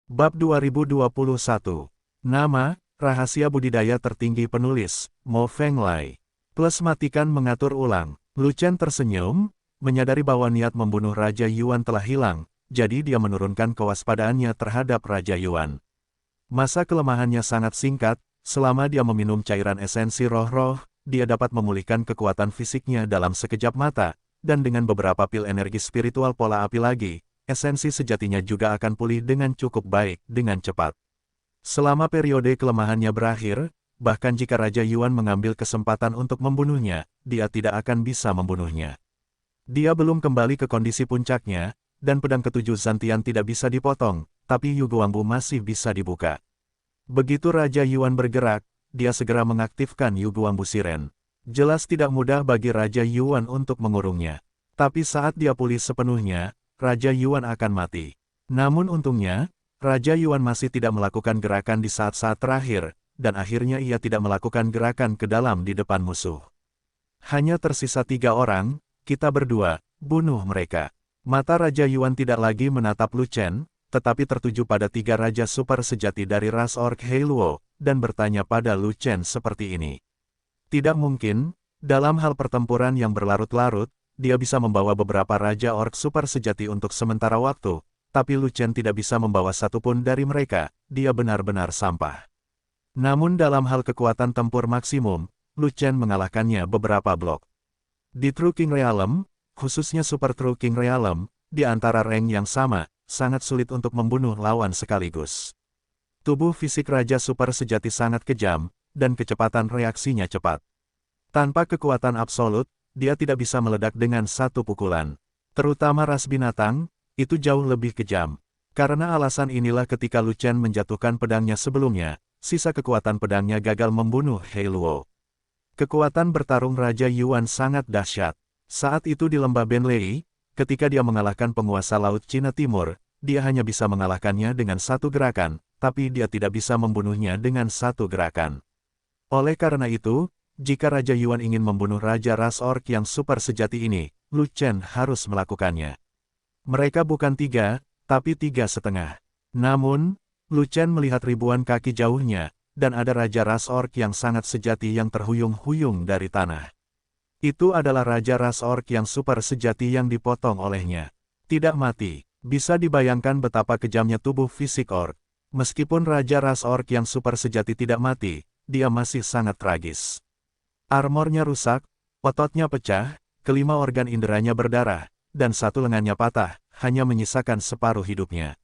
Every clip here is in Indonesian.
Bab 2021. Nama, rahasia budidaya tertinggi penulis, Mo Fenglai. Plus matikan mengatur ulang. Lu Chen tersenyum, menyadari bahwa niat membunuh Raja Yuan telah hilang, jadi dia menurunkan kewaspadaannya terhadap Raja Yuan. Masa kelemahannya sangat singkat, selama dia meminum cairan esensi roh-roh, dia dapat memulihkan kekuatan fisiknya dalam sekejap mata, dan dengan beberapa pil energi spiritual pola api lagi, esensi sejatinya juga akan pulih dengan cukup baik, dengan cepat. Selama periode kelemahannya berakhir, bahkan jika Raja Yuan mengambil kesempatan untuk membunuhnya, dia tidak akan bisa membunuhnya. Dia belum kembali ke kondisi puncaknya, dan pedang ketujuh Zantian tidak bisa dipotong, tapi Yuguangbu masih bisa dibuka. Begitu Raja Yuan bergerak, dia segera mengaktifkan Yuguangbu Siren. Jelas tidak mudah bagi Raja Yuan untuk mengurungnya. Tapi saat dia pulih sepenuhnya, Raja Yuan akan mati. Namun untungnya, Raja Yuan masih tidak melakukan gerakan di saat-saat terakhir, dan akhirnya ia tidak melakukan gerakan ke dalam di depan musuh. Hanya tersisa 3 orang, kita berdua, bunuh mereka. Mata Raja Yuan tidak lagi menatap Lu Chen, tetapi tertuju pada 3 raja super sejati dari ras orc Heiluo, dan bertanya pada Lu Chen seperti ini. Tidak mungkin, dalam hal pertempuran yang berlarut-larut, dia bisa membawa beberapa raja orc super sejati untuk sementara waktu, tapi Lu Chen tidak bisa membawa satupun dari mereka, dia benar-benar sampah. Namun dalam hal kekuatan tempur maksimum, Lu Chen mengalahkannya beberapa blok. Di True King Realm, khususnya Super True King Realm, di antara rank yang sama, sangat sulit untuk membunuh lawan sekaligus. Tubuh fisik Raja Super sejati sangat kejam, dan kecepatan reaksinya cepat. Tanpa kekuatan absolut, dia tidak bisa meledak dengan satu pukulan. Terutama ras binatang, itu jauh lebih kejam. Karena alasan inilah ketika Lu Chen menjatuhkan pedangnya sebelumnya, sisa kekuatan pedangnya gagal membunuh Heiluo. Kekuatan bertarung Raja Yuan sangat dahsyat. Saat itu di lembah Benlei, ketika dia mengalahkan penguasa Laut Cina Timur, dia hanya bisa mengalahkannya dengan satu gerakan, tapi dia tidak bisa membunuhnya dengan satu gerakan. Oleh karena itu, jika Raja Yuan ingin membunuh Raja Ras Orc yang super sejati ini, Lu Chen harus melakukannya. Mereka bukan 3, tapi 3,5. Namun, Lu Chen melihat ribuan kaki jauhnya, dan ada Raja Ras Orc yang sangat sejati yang terhuyung-huyung dari tanah. Itu adalah Raja Ras Orc yang super sejati yang dipotong olehnya. Tidak mati, bisa dibayangkan betapa kejamnya tubuh fisik orc. Meskipun Raja Ras Orc yang super sejati tidak mati, dia masih sangat tragis. Armornya rusak, ototnya pecah, kelima organ inderanya berdarah, dan satu lengannya patah, hanya menyisakan separuh hidupnya.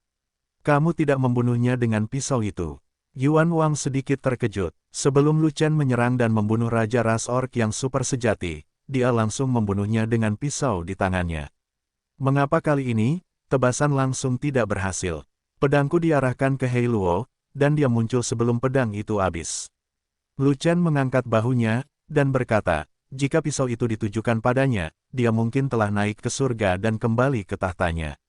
Kamu tidak membunuhnya dengan pisau itu. Yuan Wang sedikit terkejut. Sebelum Lu Chen menyerang dan membunuh Raja Ras Orc yang super sejati, dia langsung membunuhnya dengan pisau di tangannya. Mengapa kali ini, tebasan langsung tidak berhasil? Pedangku diarahkan ke Heiluo, dan dia muncul sebelum pedang itu habis. Lu Chen mengangkat bahunya, dan berkata, jika pisau itu ditujukan padanya, dia mungkin telah naik ke surga dan kembali ke tahtanya.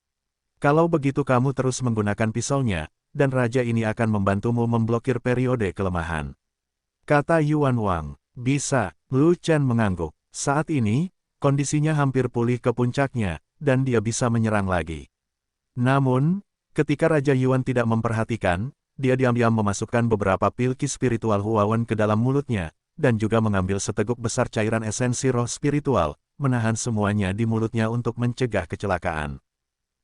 Kalau begitu kamu terus menggunakan pisaunya, dan raja ini akan membantumu memblokir periode kelemahan. Kata Yuan Wang. Bisa, Lu Chen mengangguk. Saat ini, kondisinya hampir pulih ke puncaknya, dan dia bisa menyerang lagi. Namun, ketika Raja Yuan tidak memperhatikan, dia diam-diam memasukkan beberapa pil ki spiritual Huawen ke dalam mulutnya, dan juga mengambil seteguk besar cairan esensi roh spiritual, menahan semuanya di mulutnya untuk mencegah kecelakaan.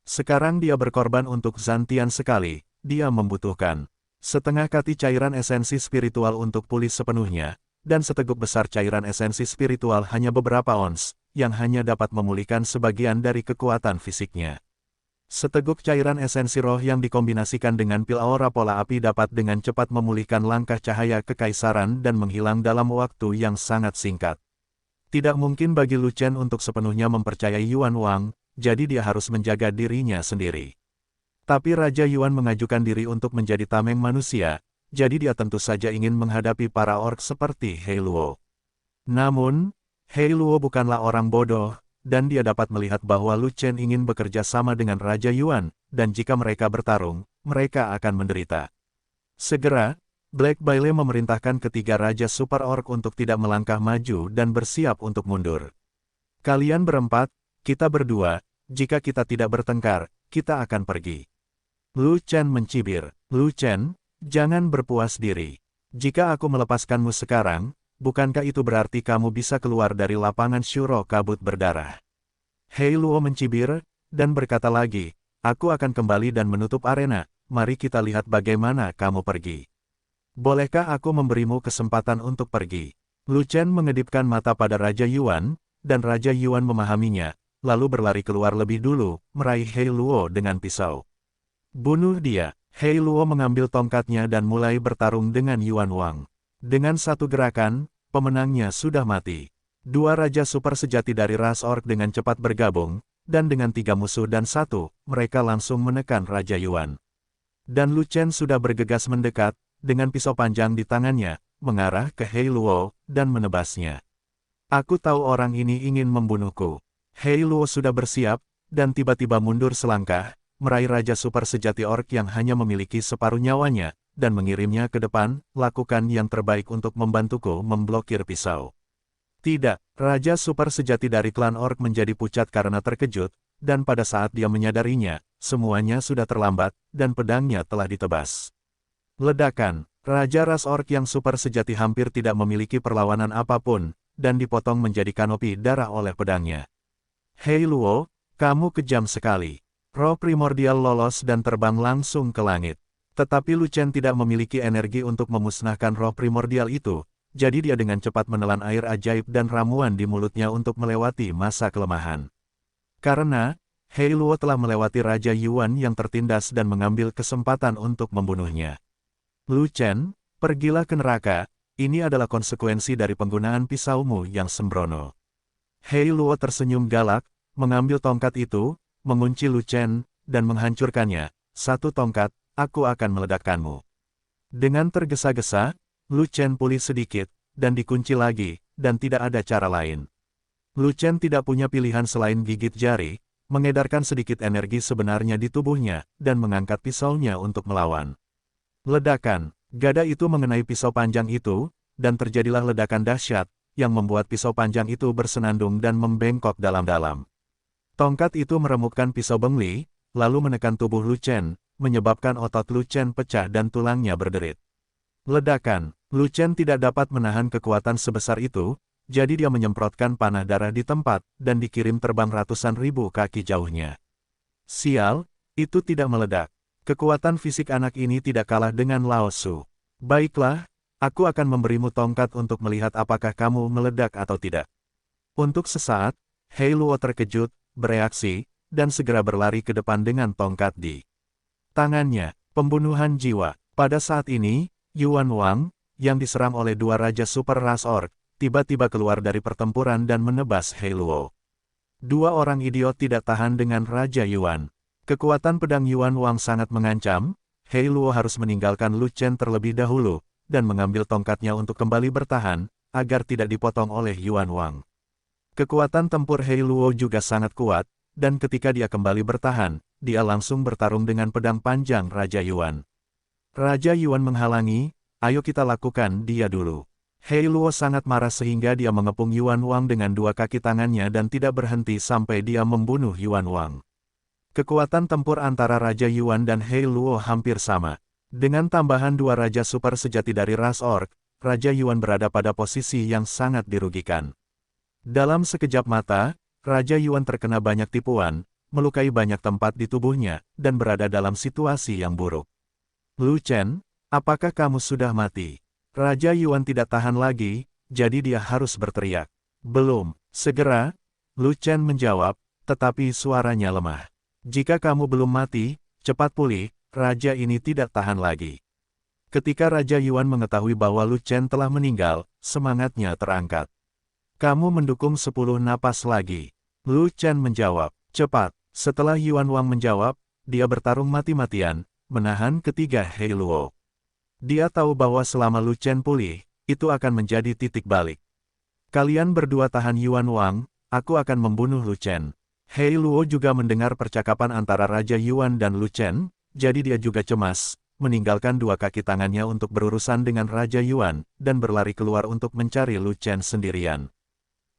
Sekarang dia berkorban untuk Zantian sekali. Dia membutuhkan setengah kati cairan esensi spiritual untuk pulih sepenuhnya, dan seteguk besar cairan esensi spiritual hanya beberapa ons, yang hanya dapat memulihkan sebagian dari kekuatan fisiknya. Seteguk cairan esensi roh yang dikombinasikan dengan pil aura pola api dapat dengan cepat memulihkan langkah cahaya kekaisaran dan menghilang dalam waktu yang sangat singkat. Tidak mungkin bagi Lu Chen untuk sepenuhnya mempercayai Yuan Wang, jadi dia harus menjaga dirinya sendiri. Tapi Raja Yuan mengajukan diri untuk menjadi tameng manusia, jadi dia tentu saja ingin menghadapi para orc seperti Heiluo. Namun, Heiluo bukanlah orang bodoh, dan dia dapat melihat bahwa Lu Chen ingin bekerja sama dengan Raja Yuan, dan jika mereka bertarung, mereka akan menderita. Segera, Black Baile memerintahkan ketiga Raja Super Orc untuk tidak melangkah maju dan bersiap untuk mundur. Kalian berempat, kita berdua, jika kita tidak bertengkar, kita akan pergi. Lu Chen mencibir. Lu Chen, jangan berpuas diri. Jika aku melepaskanmu sekarang, bukankah itu berarti kamu bisa keluar dari lapangan Shuro kabut berdarah? Hei Luo mencibir, dan berkata lagi, aku akan kembali dan menutup arena, mari kita lihat bagaimana kamu pergi. Bolehkah aku memberimu kesempatan untuk pergi? Lu Chen mengedipkan mata pada Raja Yuan, dan Raja Yuan memahaminya, lalu berlari keluar lebih dulu, meraih Hei Luo dengan pisau. Bunuh dia. Hei Luo mengambil tongkatnya dan mulai bertarung dengan Yuan Wang. Dengan satu gerakan, pemenangnya sudah mati. Dua raja super sejati dari ras orc dengan cepat bergabung, dan dengan 3 musuh dan 1, mereka langsung menekan Raja Yuan. Dan Lu Chen sudah bergegas mendekat, dengan pisau panjang di tangannya, mengarah ke Hei Luo, dan menebasnya. Aku tahu orang ini ingin membunuhku. Hei Luo sudah bersiap, dan tiba-tiba mundur selangkah, meraih Raja Super Sejati Orc yang hanya memiliki separuh nyawanya, dan mengirimnya ke depan, lakukan yang terbaik untuk membantuku memblokir pisau. Tidak, Raja Super Sejati dari klan Orc menjadi pucat karena terkejut, dan pada saat dia menyadarinya, semuanya sudah terlambat, dan pedangnya telah ditebas. Ledakan, Raja Ras Orc yang super sejati hampir tidak memiliki perlawanan apapun, dan dipotong menjadi kanopi darah oleh pedangnya. Hei Luo, kamu kejam sekali. Roh primordial lolos dan terbang langsung ke langit. Tetapi Lu Chen tidak memiliki energi untuk memusnahkan roh primordial itu, jadi dia dengan cepat menelan air ajaib dan ramuan di mulutnya untuk melewati masa kelemahan. Karena, Hei Luo telah melewati Raja Yuan yang tertindas dan mengambil kesempatan untuk membunuhnya. Lu Chen, pergilah ke neraka, ini adalah konsekuensi dari penggunaan pisaumu yang sembrono. Hei Luo tersenyum galak, mengambil tongkat itu, mengunci Lu Chen, dan menghancurkannya. Satu tongkat, aku akan meledakkanmu. Dengan tergesa-gesa, Lu Chen pulih sedikit, dan dikunci lagi, dan tidak ada cara lain. Lu Chen tidak punya pilihan selain gigit jari, mengedarkan sedikit energi sebenarnya di tubuhnya, dan mengangkat pisaunya untuk melawan. Ledakan, gada itu mengenai pisau panjang itu, dan terjadilah ledakan dahsyat, yang membuat pisau panjang itu bersenandung dan membengkok dalam-dalam. Tongkat itu meremukkan pisau bengli, lalu menekan tubuh Lu Chen, menyebabkan otot Lu Chen pecah dan tulangnya berderit. Ledakan, Lu Chen tidak dapat menahan kekuatan sebesar itu, jadi dia menyemprotkan panah darah di tempat, dan dikirim terbang ratusan ribu kaki jauhnya. Sial, itu tidak meledak. Kekuatan fisik anak ini tidak kalah dengan Lao Su. Baiklah, aku akan memberimu tongkat untuk melihat apakah kamu meledak atau tidak. Untuk sesaat, Hei Luo terkejut, bereaksi, dan segera berlari ke depan dengan tongkat di tangannya. Pembunuhan jiwa. Pada saat ini, Yuan Wang, yang diserang oleh dua raja super ras orc, tiba-tiba keluar dari pertempuran dan menebas Hei Luo. Dua orang idiot tidak tahan dengan Raja Yuan. Kekuatan pedang Yuan Wang sangat mengancam, Hei Luo harus meninggalkan Lu Chen terlebih dahulu, dan mengambil tongkatnya untuk kembali bertahan, agar tidak dipotong oleh Yuan Wang. Kekuatan tempur Hei Luo juga sangat kuat, dan ketika dia kembali bertahan, dia langsung bertarung dengan pedang panjang Raja Yuan. Raja Yuan menghalangi, ayo kita lakukan dia dulu. Hei Luo sangat marah sehingga dia mengepung Yuan Wang dengan dua kaki tangannya dan tidak berhenti sampai dia membunuh Yuan Wang. Kekuatan tempur antara Raja Yuan dan Hei Luo hampir sama. Dengan tambahan dua raja super sejati dari ras orc, Raja Yuan berada pada posisi yang sangat dirugikan. Dalam sekejap mata, Raja Yuan terkena banyak tipuan, melukai banyak tempat di tubuhnya, dan berada dalam situasi yang buruk. Lu Chen, apakah kamu sudah mati? Raja Yuan tidak tahan lagi, jadi dia harus berteriak. Belum, segera, Lu Chen menjawab, tetapi suaranya lemah. Jika kamu belum mati, cepat pulih, raja ini tidak tahan lagi. Ketika Raja Yuan mengetahui bahwa Lu Chen telah meninggal, semangatnya terangkat. Kamu mendukung 10 napas lagi. Lu Chen menjawab, cepat. Setelah Yuan Wang menjawab, dia bertarung mati-matian, menahan ketiga Hei Luo. Dia tahu bahwa selama Lu Chen pulih, itu akan menjadi titik balik. Kalian berdua tahan Yuan Wang, aku akan membunuh Lu Chen. Hei Luo juga mendengar percakapan antara Raja Yuan dan Lu Chen, jadi dia juga cemas, meninggalkan dua kaki tangannya untuk berurusan dengan Raja Yuan, dan berlari keluar untuk mencari Lu Chen sendirian.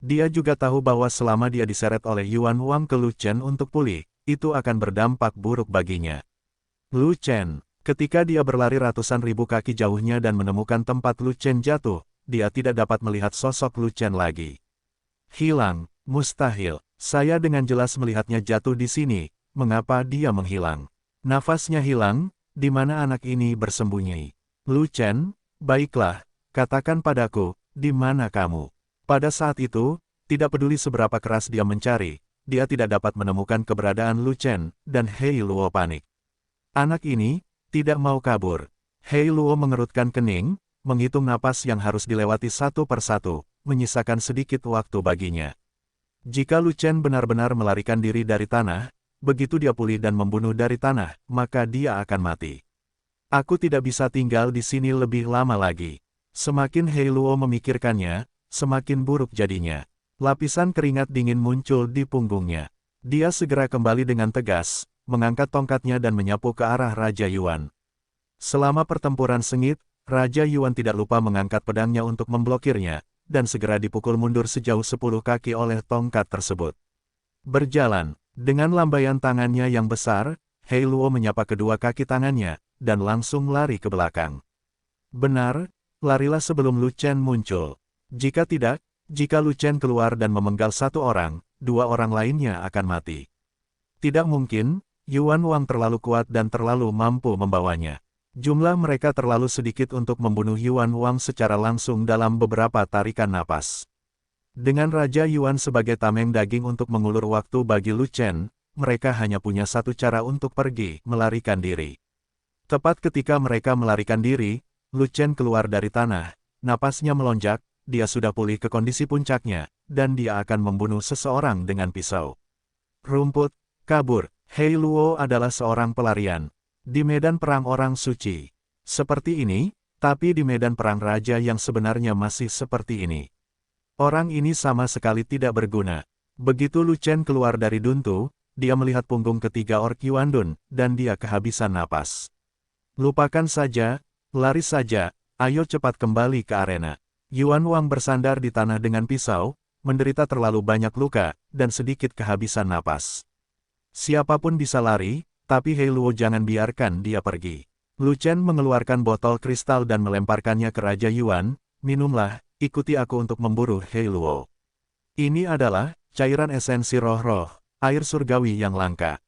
Dia juga tahu bahwa selama dia diseret oleh Yuan Wang ke Lu Chen untuk pulih, itu akan berdampak buruk baginya. Lu Chen. Ketika dia berlari ratusan ribu kaki jauhnya dan menemukan tempat Lu Chen jatuh, dia tidak dapat melihat sosok Lu Chen lagi. Hilang, mustahil. Saya dengan jelas melihatnya jatuh di sini, mengapa dia menghilang? Nafasnya hilang, di mana anak ini bersembunyi? Lu Chen, baiklah, katakan padaku, di mana kamu? Pada saat itu, tidak peduli seberapa keras dia mencari, dia tidak dapat menemukan keberadaan Lu Chen, dan Hei Luo panik. Anak ini tidak mau kabur. Hei Luo mengerutkan kening, menghitung napas yang harus dilewati satu persatu, menyisakan sedikit waktu baginya. Jika Lu Chen benar-benar melarikan diri dari tanah, begitu dia pulih dan membunuh dari tanah, maka dia akan mati. Aku tidak bisa tinggal di sini lebih lama lagi. Semakin Hei Luo memikirkannya, semakin buruk jadinya. Lapisan keringat dingin muncul di punggungnya. Dia segera kembali dengan tegas, mengangkat tongkatnya dan menyapu ke arah Raja Yuan. Selama pertempuran sengit, Raja Yuan tidak lupa mengangkat pedangnya untuk memblokirnya, dan segera dipukul mundur sejauh 10 kaki oleh tongkat tersebut. Berjalan, dengan lambaian tangannya yang besar, Hei Luo menyapa kedua kaki tangannya, dan langsung lari ke belakang. Benar, larilah sebelum Lu Chen muncul. Jika tidak, jika Lu Chen keluar dan memenggal satu orang, dua orang lainnya akan mati. Tidak mungkin, Yuan Wang terlalu kuat dan terlalu mampu membawanya. Jumlah mereka terlalu sedikit untuk membunuh Yuan Wang secara langsung dalam beberapa tarikan napas. Dengan Raja Yuan sebagai tameng daging untuk mengulur waktu bagi Lu Chen, mereka hanya punya satu cara untuk pergi, melarikan diri. Tepat ketika mereka melarikan diri, Lu Chen keluar dari tanah, napasnya melonjak, dia sudah pulih ke kondisi puncaknya, dan dia akan membunuh seseorang dengan pisau. Rumput, kabur, Hei Luo adalah seorang pelarian. Di medan perang orang suci. Seperti ini, tapi di medan perang raja yang sebenarnya masih seperti ini. Orang ini sama sekali tidak berguna. Begitu Lu Chen keluar dari Duntu, dia melihat punggung ketiga orc Yuan Dun, dan dia kehabisan napas. Lupakan saja, lari saja, ayo cepat kembali ke arena. Yuan Wang bersandar di tanah dengan pisau, menderita terlalu banyak luka, dan sedikit kehabisan napas. Siapapun bisa lari, tapi Hei Luo jangan biarkan dia pergi. Lu Chen mengeluarkan botol kristal dan melemparkannya ke Raja Yuan, minumlah, ikuti aku untuk memburu Hei Luo. Ini adalah cairan esensi roh-roh, air surgawi yang langka.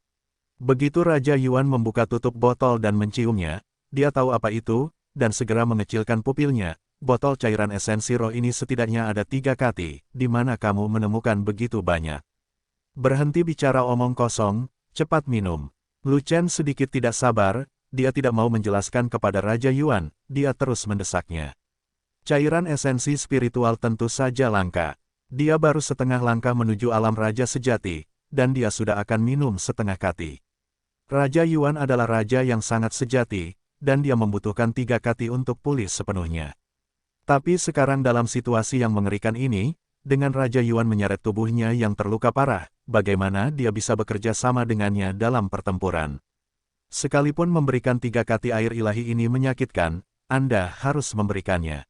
Begitu Raja Yuan membuka tutup botol dan menciumnya, dia tahu apa itu, dan segera mengecilkan pupilnya. Botol cairan esensi roh ini setidaknya ada 3 kati, di mana kamu menemukan begitu banyak. Berhenti bicara omong kosong, cepat minum. Lu Chen sedikit tidak sabar, dia tidak mau menjelaskan kepada Raja Yuan, dia terus mendesaknya. Cairan esensi spiritual tentu saja langka. Dia baru setengah langkah menuju alam raja sejati, dan dia sudah akan minum setengah kati. Raja Yuan adalah raja yang sangat sejati, dan dia membutuhkan 3 kati untuk pulih sepenuhnya. Tapi sekarang dalam situasi yang mengerikan ini, dengan Raja Yuan menyeret tubuhnya yang terluka parah, bagaimana dia bisa bekerja sama dengannya dalam pertempuran? Sekalipun memberikan 3 kati air ilahi ini menyakitkan, Anda harus memberikannya.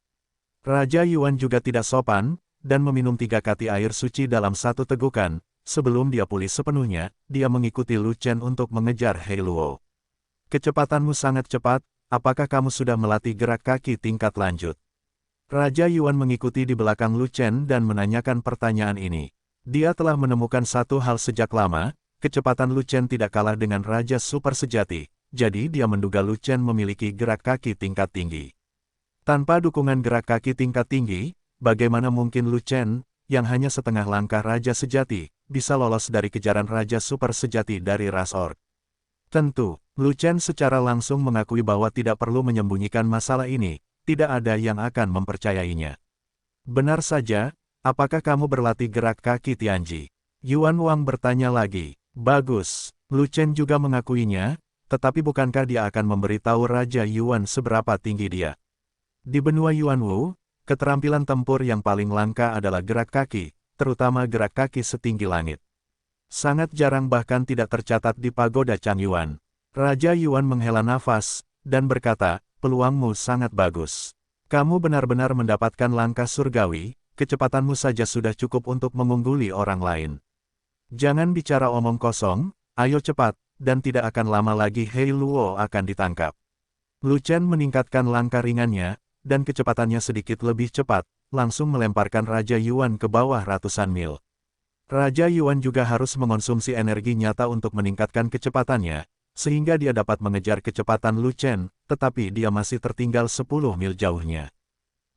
Raja Yuan juga tidak sopan, dan meminum 3 kati air suci dalam satu tegukan. Sebelum dia pulih sepenuhnya, dia mengikuti Lu Chen untuk mengejar Hei Luo. Kecepatanmu sangat cepat, apakah kamu sudah melatih gerak kaki tingkat lanjut? Raja Yuan mengikuti di belakang Lu Chen dan menanyakan pertanyaan ini. Dia telah menemukan satu hal sejak lama, kecepatan Lu Chen tidak kalah dengan Raja Super Sejati, jadi dia menduga Lu Chen memiliki gerak kaki tingkat tinggi. Tanpa dukungan gerak kaki tingkat tinggi, bagaimana mungkin Lu Chen, yang hanya setengah langkah Raja Sejati, bisa lolos dari kejaran Raja Super Sejati dari ras orc? Tentu, Lu Chen secara langsung mengakui bahwa tidak perlu menyembunyikan masalah ini. Tidak ada yang akan mempercayainya. Benar saja, apakah kamu berlatih gerak kaki Tianji? Yuan Wang bertanya lagi. Bagus. Lu Chen juga mengakuinya, tetapi bukankah dia akan memberitahu Raja Yuan seberapa tinggi dia? Di benua Yuan Wu, keterampilan tempur yang paling langka adalah gerak kaki, terutama gerak kaki setinggi langit. Sangat jarang bahkan tidak tercatat di pagoda Chang Yuan. Raja Yuan menghela nafas, dan berkata, peluangmu sangat bagus. Kamu benar-benar mendapatkan langkah surgawi, kecepatanmu saja sudah cukup untuk mengungguli orang lain. Jangan bicara omong kosong, ayo cepat, dan tidak akan lama lagi Hei Luo akan ditangkap. Lu Chen meningkatkan langkah ringannya, dan kecepatannya sedikit lebih cepat, langsung melemparkan Raja Yuan ke bawah ratusan mil. Raja Yuan juga harus mengonsumsi energi nyata untuk meningkatkan kecepatannya, sehingga dia dapat mengejar kecepatan Lu Chen, tetapi dia masih tertinggal 10 mil jauhnya.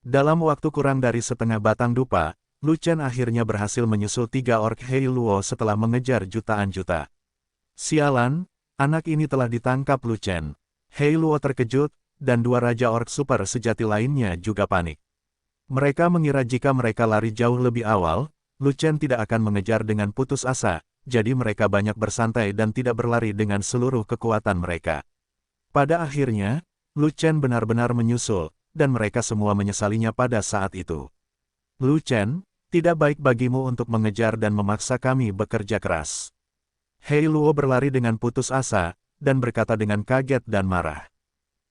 Dalam waktu kurang dari setengah batang dupa, Lu Chen akhirnya berhasil menyusul 3 orc Hei Luo setelah mengejar jutaan juta. Sialan, anak ini telah ditangkap Lu Chen. Hei Luo terkejut, dan 2 raja orc super sejati lainnya juga panik. Mereka mengira jika mereka lari jauh lebih awal, Lu Chen tidak akan mengejar dengan putus asa, jadi mereka banyak bersantai dan tidak berlari dengan seluruh kekuatan mereka. Pada akhirnya, Lu Chen benar-benar menyusul, dan mereka semua menyesalinya pada saat itu. Lu Chen, tidak baik bagimu untuk mengejar dan memaksa kami bekerja keras. Hei Luo berlari dengan putus asa, dan berkata dengan kaget dan marah.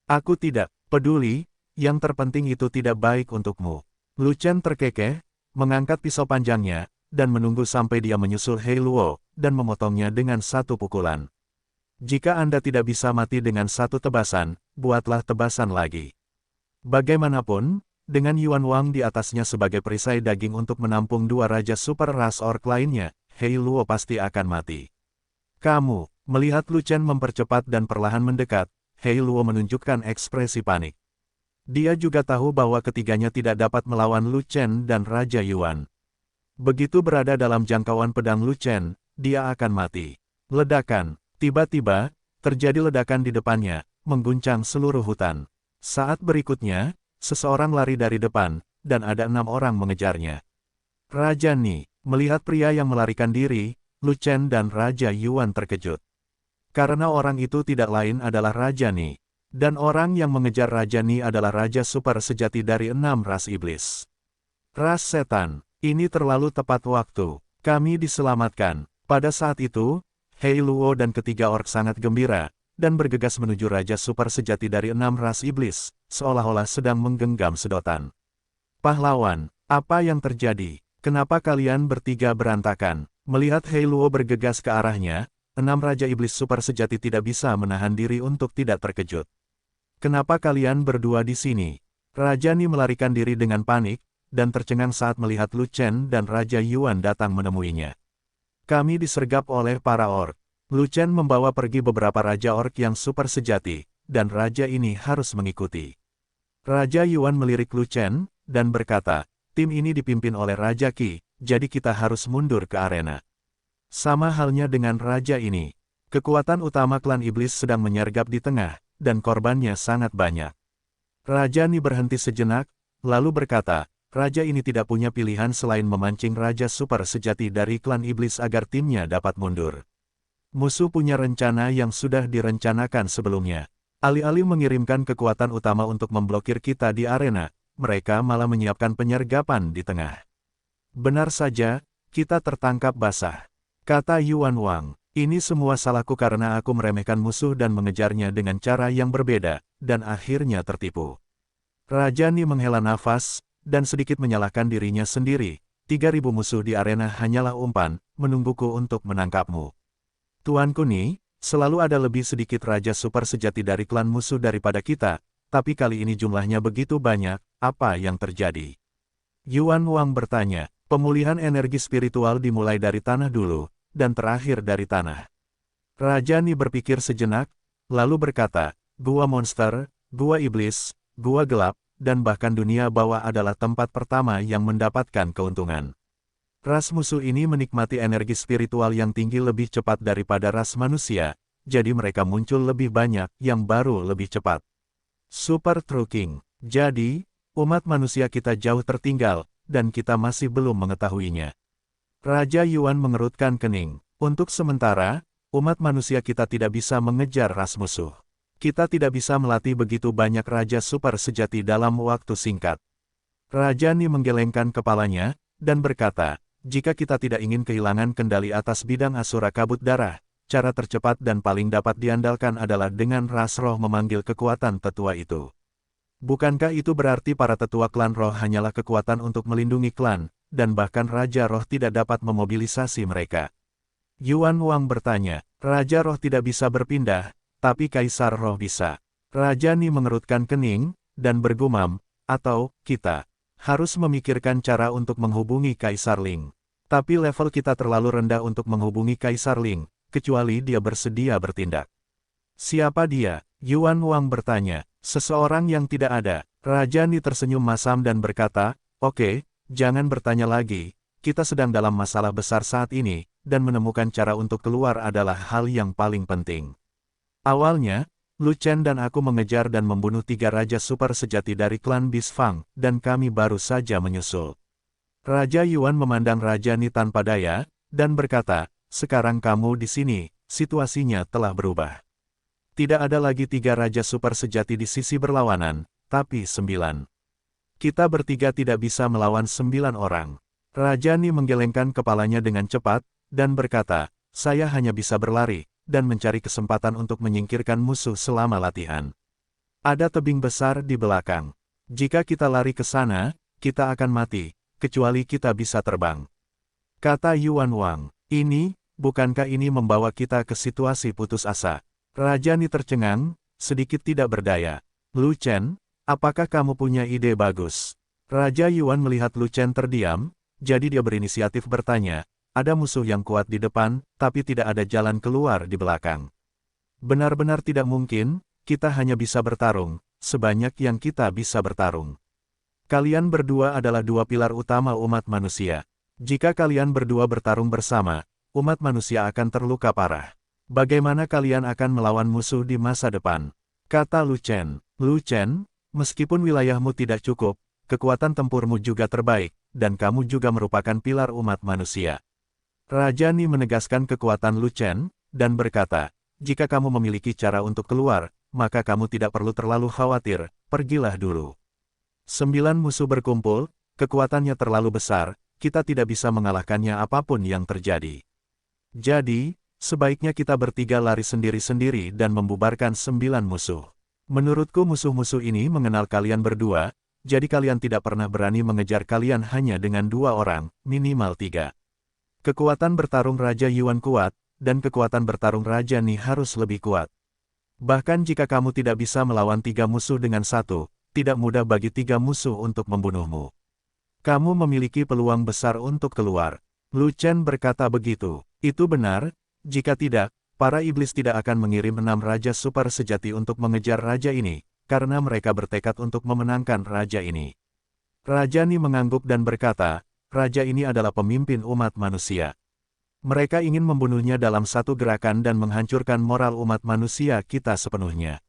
Aku tidak peduli, yang terpenting itu tidak baik untukmu. Lu Chen terkekeh, mengangkat pisau panjangnya, dan menunggu sampai dia menyusul Hei Luo, dan memotongnya dengan satu pukulan. Jika Anda tidak bisa mati dengan satu tebasan, buatlah tebasan lagi. Bagaimanapun, dengan Yuan Wang di atasnya sebagai perisai daging untuk menampung 2 raja super ras orc lainnya, Hei Luo pasti akan mati. Kamu, melihat Lu Chen mempercepat dan perlahan mendekat, Hei Luo menunjukkan ekspresi panik. Dia juga tahu bahwa ketiganya tidak dapat melawan Lu Chen dan Raja Yuan. Begitu berada dalam jangkauan pedang Lu Chen, dia akan mati. Ledakan, tiba-tiba, terjadi ledakan di depannya, mengguncang seluruh hutan. Saat berikutnya, seseorang lari dari depan, dan ada 6 orang mengejarnya. Raja Ni, melihat pria yang melarikan diri, Lu Chen dan Raja Yuan terkejut. Karena orang itu tidak lain adalah Raja Ni. Dan orang yang mengejar Raja Ni adalah Raja Super sejati dari 6 ras iblis. Ras setan, ini terlalu tepat waktu. Kami diselamatkan. Pada saat itu, Hei Luo dan ketiga orc sangat gembira, dan bergegas menuju Raja Super sejati dari 6 ras iblis, seolah-olah sedang menggenggam sedotan. Pahlawan, apa yang terjadi? Kenapa kalian bertiga berantakan? Melihat Hei Luo bergegas ke arahnya, 6 Raja Iblis Super sejati tidak bisa menahan diri untuk tidak terkejut. Kenapa kalian berdua di sini? Raja Ni melarikan diri dengan panik, dan tercengang saat melihat Lu Chen dan Raja Yuan datang menemuinya. Kami disergap oleh para orc. Lu Chen membawa pergi beberapa Raja Orc yang super sejati, dan Raja ini harus mengikuti. Raja Yuan melirik Lu Chen, dan berkata, tim ini dipimpin oleh Raja Qi, jadi kita harus mundur ke arena. Sama halnya dengan Raja ini. Kekuatan utama klan iblis sedang menyergap di tengah, dan korbannya sangat banyak. Raja Ni berhenti sejenak, lalu berkata, Raja ini tidak punya pilihan selain memancing Raja Super sejati dari klan iblis agar timnya dapat mundur. Musuh punya rencana yang sudah direncanakan sebelumnya. Alih-alih mengirimkan kekuatan utama untuk memblokir kita di arena, mereka malah menyiapkan penyergapan di tengah. Benar saja, kita tertangkap basah. Kata Yuan Wang, ini semua salahku karena aku meremehkan musuh dan mengejarnya dengan cara yang berbeda, dan akhirnya tertipu. Raja Ni menghela nafas, dan sedikit menyalahkan dirinya sendiri. 3.000 musuh di arena hanyalah umpan, menungguku untuk menangkapmu. Tuanku Ni, selalu ada lebih sedikit Raja Super sejati dari klan musuh daripada kita, tapi kali ini jumlahnya begitu banyak, apa yang terjadi? Yuan Wang bertanya, pemulihan energi spiritual dimulai dari tanah dulu, dan terakhir dari tanah. Raja Ni berpikir sejenak, lalu berkata, gua monster, gua iblis, gua gelap, dan bahkan dunia bawah adalah tempat pertama yang mendapatkan keuntungan. Ras musuh ini menikmati energi spiritual yang tinggi lebih cepat daripada ras manusia, jadi mereka muncul lebih banyak, yang baru lebih cepat. Super True King. Jadi, umat manusia kita jauh tertinggal, dan kita masih belum mengetahuinya. Raja Yuan mengerutkan kening. Untuk sementara, umat manusia kita tidak bisa mengejar ras musuh. Kita tidak bisa melatih begitu banyak Raja Super sejati dalam waktu singkat. Raja Ni menggelengkan kepalanya, dan berkata, jika kita tidak ingin kehilangan kendali atas bidang Asura Kabut Darah, cara tercepat dan paling dapat diandalkan adalah dengan ras roh memanggil kekuatan tetua itu. Bukankah itu berarti para tetua klan roh hanyalah kekuatan untuk melindungi klan, dan bahkan Raja Roh tidak dapat memobilisasi mereka? Yuan Wang bertanya, Raja Roh tidak bisa berpindah, tapi Kaisar Roh bisa. Raja Ni mengerutkan kening, dan bergumam, atau, kita harus memikirkan cara untuk menghubungi Kaisar Ling. Tapi level kita terlalu rendah untuk menghubungi Kaisar Ling, kecuali dia bersedia bertindak. Siapa dia? Yuan Wang bertanya. Seseorang yang tidak ada. Raja Ni tersenyum masam dan berkata, oke, jangan bertanya lagi, kita sedang dalam masalah besar saat ini, dan menemukan cara untuk keluar adalah hal yang paling penting. Awalnya, Lu Chen dan aku mengejar dan membunuh 3 raja super sejati dari klan Bisfang, dan kami baru saja menyusul. Raja Yuan memandang Raja Ni tanpa daya, dan berkata, sekarang kamu di sini, situasinya telah berubah. Tidak ada lagi 3 raja super sejati di sisi berlawanan, tapi 9. Kita bertiga tidak bisa melawan 9 orang. Raja Ni menggelengkan kepalanya dengan cepat, dan berkata, saya hanya bisa berlari, dan mencari kesempatan untuk menyingkirkan musuh selama latihan. Ada tebing besar di belakang. Jika kita lari ke sana, kita akan mati, kecuali kita bisa terbang. Kata Yuan Wang, bukankah ini membawa kita ke situasi putus asa? Raja Ni tercengang, sedikit tidak berdaya. Lu Chen, apakah kamu punya ide bagus? Raja Yuan melihat Lu Chen terdiam, jadi dia berinisiatif bertanya, ada musuh yang kuat di depan, tapi tidak ada jalan keluar di belakang. Benar-benar tidak mungkin, kita hanya bisa bertarung, sebanyak yang kita bisa bertarung. Kalian berdua adalah 2 pilar utama umat manusia. Jika kalian berdua bertarung bersama, umat manusia akan terluka parah. Bagaimana kalian akan melawan musuh di masa depan? Kata Lu Chen. Lu Chen, meskipun wilayahmu tidak cukup, kekuatan tempurmu juga terbaik, dan kamu juga merupakan pilar umat manusia. Raja Ni menegaskan kekuatan Lu Chen, dan berkata, jika kamu memiliki cara untuk keluar, maka kamu tidak perlu terlalu khawatir, pergilah dulu. 9 musuh berkumpul, kekuatannya terlalu besar, kita tidak bisa mengalahkannya apapun yang terjadi. Jadi, sebaiknya kita bertiga lari sendiri-sendiri dan membubarkan 9 musuh. Menurutku musuh-musuh ini mengenal kalian berdua, jadi kalian tidak pernah berani mengejar kalian hanya dengan 2 orang, minimal 3. Kekuatan bertarung Raja Yuan kuat, dan kekuatan bertarung Raja Ni harus lebih kuat. Bahkan jika kamu tidak bisa melawan 3 musuh dengan 1, tidak mudah bagi 3 musuh untuk membunuhmu. Kamu memiliki peluang besar untuk keluar. Lu Chen berkata begitu. Itu benar, jika tidak, para iblis tidak akan mengirim 6 raja super sejati untuk mengejar raja ini, karena mereka bertekad untuk memenangkan raja ini. Raja Ni mengangguk dan berkata, raja ini adalah pemimpin umat manusia. Mereka ingin membunuhnya dalam satu gerakan dan menghancurkan moral umat manusia kita sepenuhnya.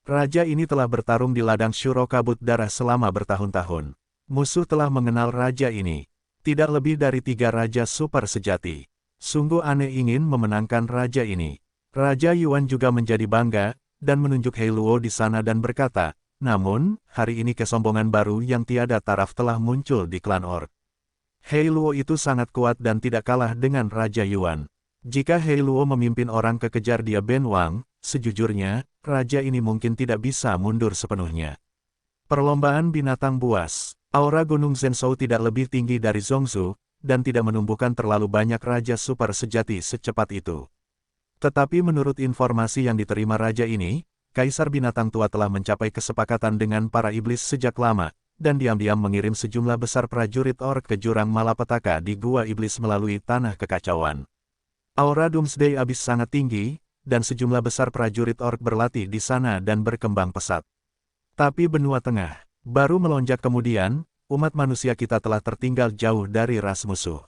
Raja ini telah bertarung di ladang Shuro Kabut Darah selama bertahun-tahun. Musuh telah mengenal raja ini. Tidak lebih dari 3 raja super sejati. Sungguh aneh ingin memenangkan raja ini. Raja Yuan juga menjadi bangga, dan menunjuk Hei Luo di sana dan berkata, namun, hari ini kesombongan baru yang tiada taraf telah muncul di klan Orc. Hei Luo itu sangat kuat dan tidak kalah dengan Raja Yuan. Jika Hei Luo memimpin orang kekejar dia Ben Wang, sejujurnya, raja ini mungkin tidak bisa mundur sepenuhnya. Perlombaan binatang buas. Aura Gunung Zhenzhou tidak lebih tinggi dari Zhongzhou, dan tidak menumbuhkan terlalu banyak raja super sejati secepat itu. Tetapi menurut informasi yang diterima raja ini, Kaisar Binatang Tua telah mencapai kesepakatan dengan para iblis sejak lama, dan diam-diam mengirim sejumlah besar prajurit Orc ke jurang malapetaka di Gua Iblis melalui Tanah Kekacauan. Aura Doomsday Abyss sangat tinggi, dan sejumlah besar prajurit Orc berlatih di sana dan berkembang pesat. Tapi benua tengah, baru melonjak kemudian, umat manusia kita telah tertinggal jauh dari ras musuh.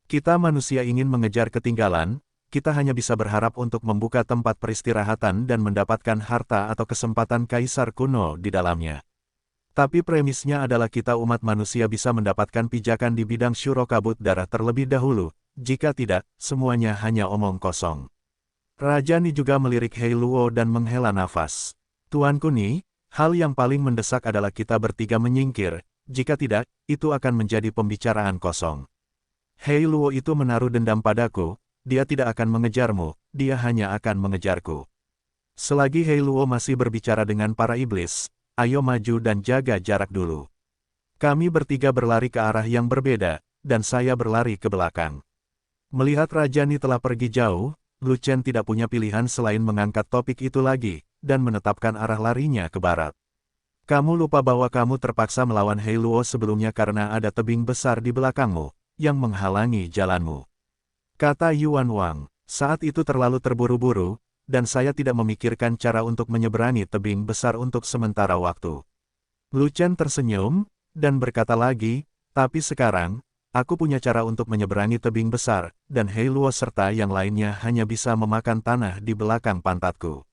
Kita manusia ingin mengejar ketinggalan, kita hanya bisa berharap untuk membuka tempat peristirahatan dan mendapatkan harta atau kesempatan kaisar kuno di dalamnya. Tapi premisnya adalah kita umat manusia bisa mendapatkan pijakan di bidang Shuro Kabut Darah terlebih dahulu, jika tidak, semuanya hanya omong kosong. Raja Ni juga melirik Hei Luo dan menghela nafas. Tuanku Ni, hal yang paling mendesak adalah kita bertiga menyingkir, jika tidak, itu akan menjadi pembicaraan kosong. Hei Luo itu menaruh dendam padaku, dia tidak akan mengejarmu, dia hanya akan mengejarku. Selagi Hei Luo masih berbicara dengan para iblis, ayo maju dan jaga jarak dulu. Kami bertiga berlari ke arah yang berbeda, dan saya berlari ke belakang. Melihat Raja Ni telah pergi jauh, Lu Chen tidak punya pilihan selain mengangkat topik itu lagi, dan menetapkan arah larinya ke barat. Kamu lupa bahwa kamu terpaksa melawan Hei Luo sebelumnya karena ada tebing besar di belakangmu, yang menghalangi jalanmu. Kata Yuan Wang, saat itu terlalu terburu-buru, dan saya tidak memikirkan cara untuk menyeberangi tebing besar untuk sementara waktu. Lu Chen tersenyum, dan berkata lagi, tapi sekarang, aku punya cara untuk menyeberangi tebing besar, dan Hei Luo serta yang lainnya hanya bisa memakan tanah di belakang pantatku.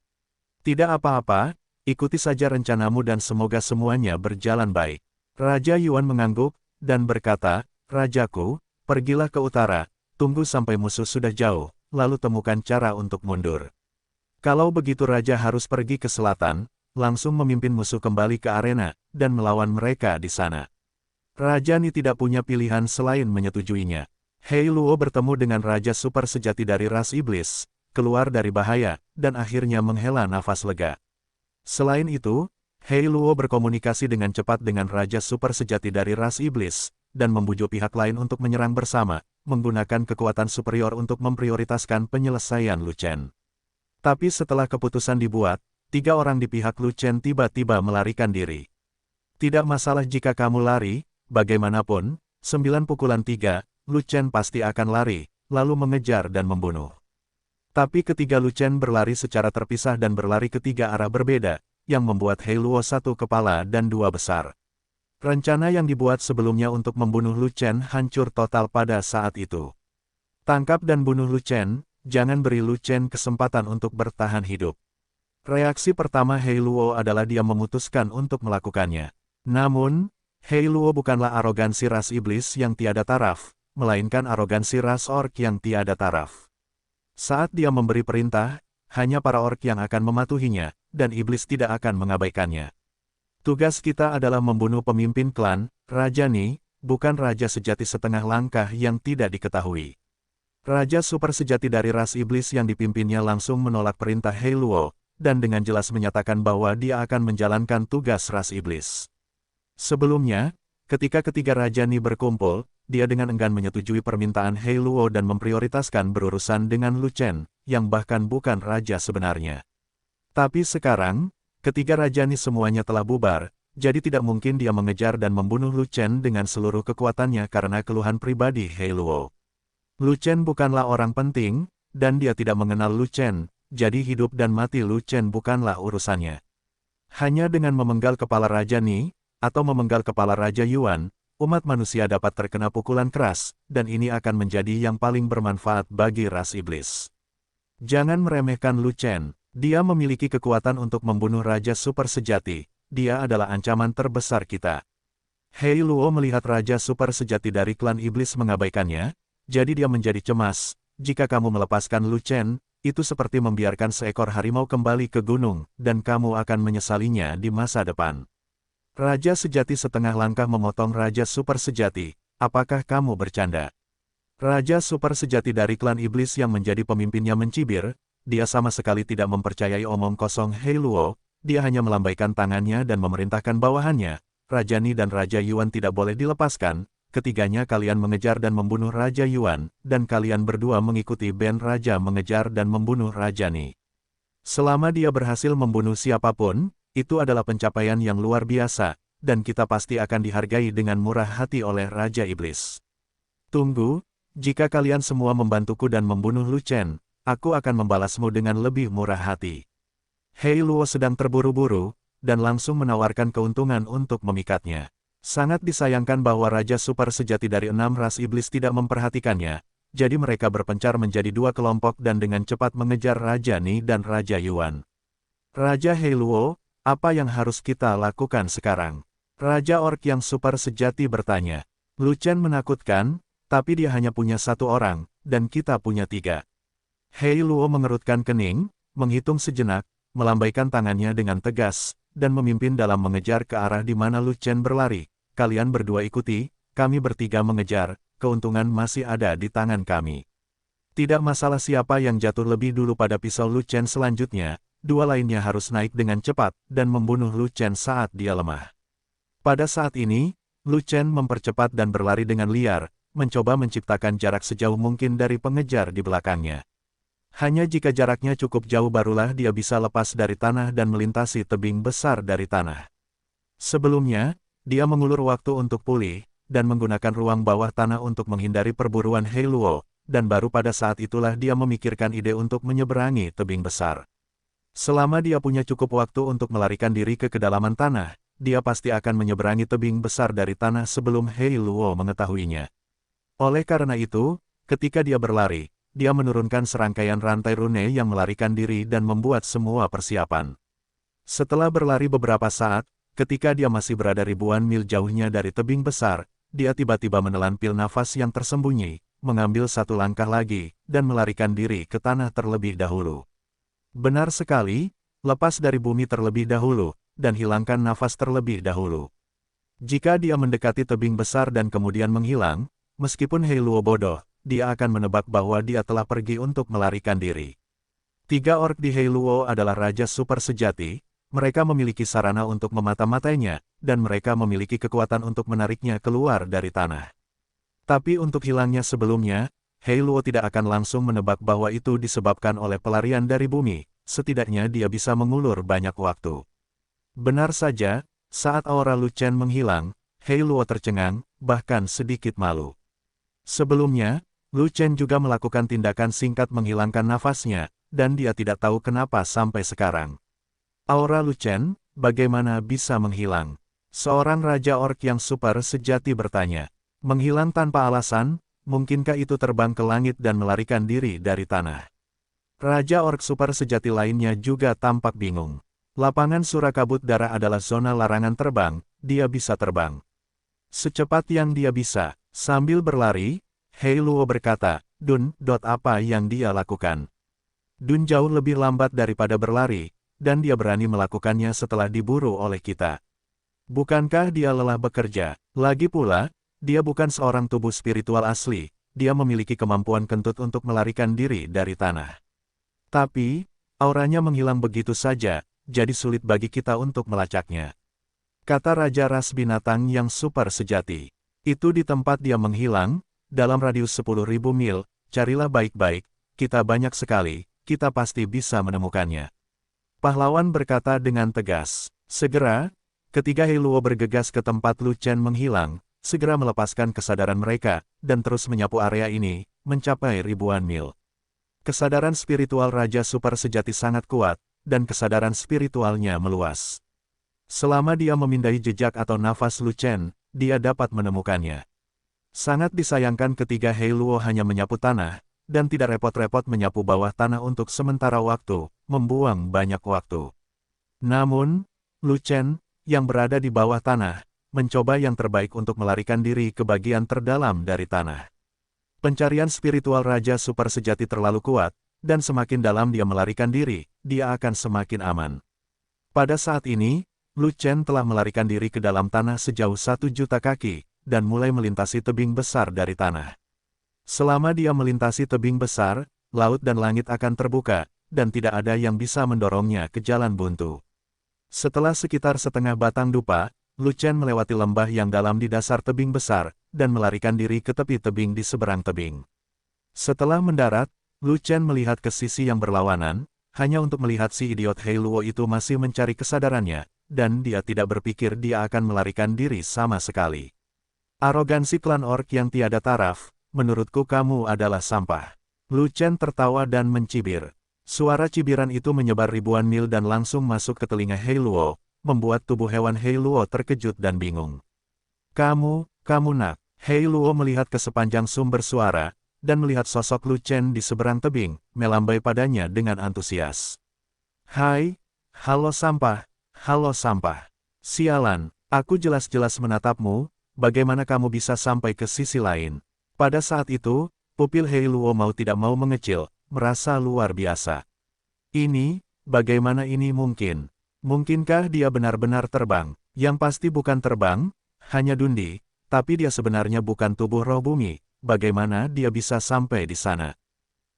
Tidak apa-apa, ikuti saja rencanamu dan semoga semuanya berjalan baik. Raja Yuan mengangguk, dan berkata, Rajaku, pergilah ke utara, tunggu sampai musuh sudah jauh, lalu temukan cara untuk mundur. Kalau begitu Raja harus pergi ke selatan, langsung memimpin musuh kembali ke arena, dan melawan mereka di sana. Raja Ni tidak punya pilihan selain menyetujuinya. Hei Luo bertemu dengan Raja Super sejati dari ras iblis, keluar dari bahaya, dan akhirnya menghela nafas lega. Selain itu, Hei Luo berkomunikasi dengan cepat dengan Raja Super sejati dari ras iblis, dan membujuk pihak lain untuk menyerang bersama, menggunakan kekuatan superior untuk memprioritaskan penyelesaian Lu Chen. Tapi setelah keputusan dibuat, 3 orang di pihak Lu Chen tiba-tiba melarikan diri. Tidak masalah jika kamu lari, bagaimanapun, 9 pukulan 3, Lu Chen pasti akan lari, lalu mengejar dan membunuh. Tapi ketiga Lu Chen berlari secara terpisah dan berlari ke 3 arah berbeda, yang membuat Hei Luo 1 kepala dan 2 besar. Rencana yang dibuat sebelumnya untuk membunuh Lu Chen hancur total pada saat itu. Tangkap dan bunuh Lu Chen, jangan beri Lu Chen kesempatan untuk bertahan hidup. Reaksi pertama Hei Luo adalah dia memutuskan untuk melakukannya. Namun, Hei Luo bukanlah arogansi ras iblis yang tiada taraf, melainkan arogansi ras orc yang tiada taraf. Saat dia memberi perintah, hanya para orc yang akan mematuhinya, dan iblis tidak akan mengabaikannya. Tugas kita adalah membunuh pemimpin klan, Raja Ni, bukan raja sejati setengah langkah yang tidak diketahui. Raja super sejati dari ras iblis yang dipimpinnya langsung menolak perintah Hei Luo, dan dengan jelas menyatakan bahwa dia akan menjalankan tugas ras iblis. Sebelumnya, ketika ketiga Raja Ni berkumpul, dia dengan enggan menyetujui permintaan Hei Luo dan memprioritaskan berurusan dengan Lu Chen, yang bahkan bukan raja sebenarnya. Tapi sekarang, ketiga Raja Ni semuanya telah bubar, jadi tidak mungkin dia mengejar dan membunuh Lu Chen dengan seluruh kekuatannya karena keluhan pribadi Hei Luo. Lu Chen bukanlah orang penting, dan dia tidak mengenal Lu Chen, jadi hidup dan mati Lu Chen bukanlah urusannya. Hanya dengan memenggal kepala Raja Ni, atau memenggal kepala Raja Yuan, umat manusia dapat terkena pukulan keras, dan ini akan menjadi yang paling bermanfaat bagi ras iblis. Jangan meremehkan Lu Chen, dia memiliki kekuatan untuk membunuh Raja Super sejati, dia adalah ancaman terbesar kita. Hei Luo melihat Raja Super sejati dari klan iblis mengabaikannya, jadi dia menjadi cemas, jika kamu melepaskan Lu Chen, itu seperti membiarkan seekor harimau kembali ke gunung, dan kamu akan menyesalinya di masa depan. Raja sejati setengah langkah memotong Raja Super sejati, apakah kamu bercanda? Raja Super sejati dari klan iblis yang menjadi pemimpinnya mencibir, dia sama sekali tidak mempercayai omong kosong Hei Luo, dia hanya melambaikan tangannya dan memerintahkan bawahannya, Raja Ni dan Raja Yuan tidak boleh dilepaskan, ketiganya kalian mengejar dan membunuh Raja Yuan, dan kalian berdua mengikuti band Raja mengejar dan membunuh Raja Ni. Selama dia berhasil membunuh siapapun, itu adalah pencapaian yang luar biasa, dan kita pasti akan dihargai dengan murah hati oleh Raja Iblis. Tunggu, jika kalian semua membantuku dan membunuh Lu Chen, aku akan membalasmu dengan lebih murah hati. Hei Luo sedang terburu-buru, dan langsung menawarkan keuntungan untuk memikatnya. Sangat disayangkan bahwa Raja Super sejati dari 6 ras iblis tidak memperhatikannya, jadi mereka berpencar menjadi 2 kelompok dan dengan cepat mengejar Raja Ni dan Raja Yuan. Raja Hei Luo, apa yang harus kita lakukan sekarang? Raja Orc yang super sejati bertanya. Lu Chen menakutkan, tapi dia hanya punya 1 orang, dan kita punya 3. Hei Luo mengerutkan kening, menghitung sejenak, melambaikan tangannya dengan tegas, dan memimpin dalam mengejar ke arah di mana Lu Chen berlari. Kalian berdua ikuti, kami bertiga mengejar, keuntungan masih ada di tangan kami. Tidak masalah siapa yang jatuh lebih dulu pada pisau Lu Chen selanjutnya, 2 lainnya harus naik dengan cepat, dan membunuh Lu Chen saat dia lemah. Pada saat ini, Lu Chen mempercepat dan berlari dengan liar, mencoba menciptakan jarak sejauh mungkin dari pengejar di belakangnya. Hanya jika jaraknya cukup jauh barulah dia bisa lepas dari tanah dan melintasi tebing besar dari tanah. Sebelumnya, dia mengulur waktu untuk pulih, dan menggunakan ruang bawah tanah untuk menghindari perburuan Hei Luo, dan baru pada saat itulah dia memikirkan ide untuk menyeberangi tebing besar. Selama dia punya cukup waktu untuk melarikan diri ke kedalaman tanah, dia pasti akan menyeberangi tebing besar dari tanah sebelum Hei Luo mengetahuinya. Oleh karena itu, ketika dia berlari, dia menurunkan serangkaian rantai rune yang melarikan diri dan membuat semua persiapan. Setelah berlari beberapa saat, ketika dia masih berada ribuan mil jauhnya dari tebing besar, dia tiba-tiba menelan pil nafas yang tersembunyi, mengambil satu langkah lagi, dan melarikan diri ke tanah terlebih dahulu. Benar sekali, lepas dari bumi terlebih dahulu, dan hilangkan nafas terlebih dahulu. Jika dia mendekati tebing besar dan kemudian menghilang, meskipun Hei Luo bodoh, dia akan menebak bahwa dia telah pergi untuk melarikan diri. 3 orc di Hei Luo adalah raja super sejati, mereka memiliki sarana untuk memata-matainya, dan mereka memiliki kekuatan untuk menariknya keluar dari tanah. Tapi untuk hilangnya sebelumnya, Hei Luo tidak akan langsung menebak bahwa itu disebabkan oleh pelarian dari bumi, setidaknya dia bisa mengulur banyak waktu. Benar saja, saat aura Lu Chen menghilang, Hei Luo tercengang, bahkan sedikit malu. Sebelumnya, Lu Chen juga melakukan tindakan singkat menghilangkan nafasnya, dan dia tidak tahu kenapa sampai sekarang. Aura Lu Chen, bagaimana bisa menghilang? Seorang Raja Orc yang super sejati bertanya. Menghilang tanpa alasan, mungkinkah itu terbang ke langit dan melarikan diri dari tanah? Raja Orc super sejati lainnya juga tampak bingung. Lapangan Surakabut Darah adalah zona larangan terbang, dia bisa terbang secepat yang dia bisa. Sambil berlari, Hei Luo berkata, apa yang dia lakukan? Dun jauh lebih lambat daripada berlari, dan dia berani melakukannya setelah diburu oleh kita. Bukankah dia lelah bekerja? Lagi pula, dia bukan seorang tubuh spiritual asli, dia memiliki kemampuan kentut untuk melarikan diri dari tanah. Tapi, auranya menghilang begitu saja, jadi sulit bagi kita untuk melacaknya. Kata Raja Ras Binatang yang super sejati. Itu di tempat dia menghilang, dalam radius 10.000 mil, carilah baik-baik, kita banyak sekali, kita pasti bisa menemukannya. Pahlawan berkata dengan tegas. Segera, ketika Hei Luo bergegas ke tempat Lu Chen menghilang, segera melepaskan kesadaran mereka, dan terus menyapu area ini, mencapai ribuan mil. Kesadaran spiritual Raja Super sejati sangat kuat, dan kesadaran spiritualnya meluas. Selama dia memindai jejak atau nafas Lu Chen, dia dapat menemukannya. Sangat disayangkan ketika Hei Luo hanya menyapu tanah, dan tidak repot-repot menyapu bawah tanah untuk sementara waktu, membuang banyak waktu. Namun, Lu Chen, yang berada di bawah tanah, mencoba yang terbaik untuk melarikan diri ke bagian terdalam dari tanah. Pencarian spiritual Raja Super sejati terlalu kuat, dan semakin dalam dia melarikan diri, dia akan semakin aman. Pada saat ini, Lu Chen telah melarikan diri ke dalam tanah sejauh 1 juta kaki, dan mulai melintasi tebing besar dari tanah. Selama dia melintasi tebing besar, laut dan langit akan terbuka, dan tidak ada yang bisa mendorongnya ke jalan buntu. Setelah sekitar setengah batang dupa, Lu Chen melewati lembah yang dalam di dasar tebing besar, dan melarikan diri ke tepi tebing di seberang tebing. Setelah mendarat, Lu Chen melihat ke sisi yang berlawanan, hanya untuk melihat si idiot Hei Luo itu masih mencari kesadarannya, dan dia tidak berpikir dia akan melarikan diri sama sekali. Arogansi klan orc yang tiada taraf, menurutku kamu adalah sampah. Lu Chen tertawa dan mencibir. Suara cibiran itu menyebar ribuan mil dan langsung masuk ke telinga Hei Luo, membuat tubuh hewan Hei Luo terkejut dan bingung. Kamu nak. Hei Luo melihat ke sepanjang sumber suara, dan melihat sosok Lu Chen di seberang tebing, melambai padanya dengan antusias. Hai, halo sampah. Halo sampah. Sialan, aku jelas-jelas menatapmu, bagaimana kamu bisa sampai ke sisi lain? Pada saat itu, pupil Hei Luo mau tidak mau mengecil, merasa luar biasa. Ini, bagaimana ini mungkin? Mungkinkah dia benar-benar terbang? Yang pasti bukan terbang, hanya dundi, tapi dia sebenarnya bukan tubuh roh bumi, bagaimana dia bisa sampai di sana?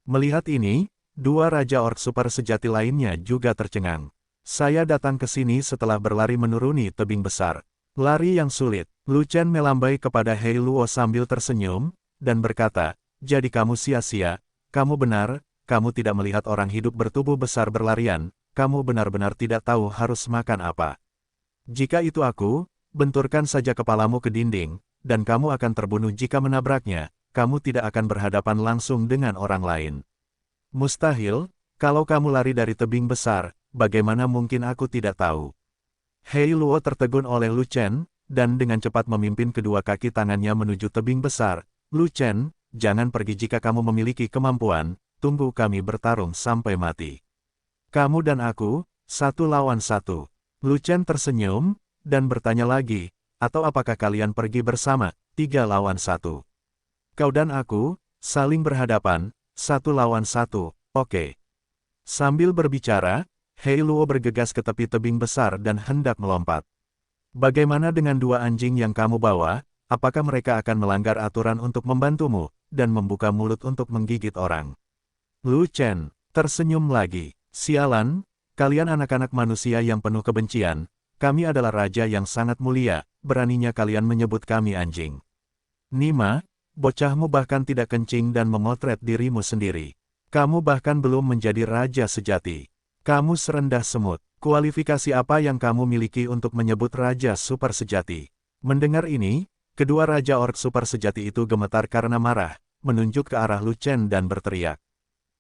Melihat ini, dua Raja Orc super sejati lainnya juga tercengang. Saya datang ke sini setelah berlari menuruni tebing besar. Lari yang sulit. Lu Chen melambai kepada Hei Luo sambil tersenyum, dan berkata, jadi kamu sia-sia, kamu benar, kamu tidak melihat orang hidup bertubuh besar berlarian, kamu benar-benar tidak tahu harus makan apa. Jika itu aku, benturkan saja kepalamu ke dinding, dan kamu akan terbunuh jika menabraknya, kamu tidak akan berhadapan langsung dengan orang lain. Mustahil, kalau kamu lari dari tebing besar, bagaimana mungkin aku tidak tahu? Hei Luo tertegun oleh Lu Chen, dan dengan cepat memimpin kedua kaki tangannya menuju tebing besar. Lu Chen, jangan pergi jika kamu memiliki kemampuan, tunggu kami bertarung sampai mati. Kamu dan aku, 1 lawan 1. Lu Chen tersenyum, dan bertanya lagi, atau apakah kalian pergi bersama, 3 lawan 1. Kau dan aku, saling berhadapan, 1 lawan 1, oke. Sambil berbicara, Hei Luo bergegas ke tepi tebing besar dan hendak melompat. Bagaimana dengan 2 anjing yang kamu bawa, apakah mereka akan melanggar aturan untuk membantumu, dan membuka mulut untuk menggigit orang? Lu Chen tersenyum lagi. Sialan, kalian anak-anak manusia yang penuh kebencian, kami adalah raja yang sangat mulia, beraninya kalian menyebut kami anjing. Nima, bocahmu bahkan tidak kencing dan memotret dirimu sendiri. Kamu bahkan belum menjadi raja sejati. Kamu serendah semut. Kualifikasi apa yang kamu miliki untuk menyebut raja super sejati? Mendengar ini, kedua raja orc super sejati itu gemetar karena marah, menunjuk ke arah Lu Chen dan berteriak.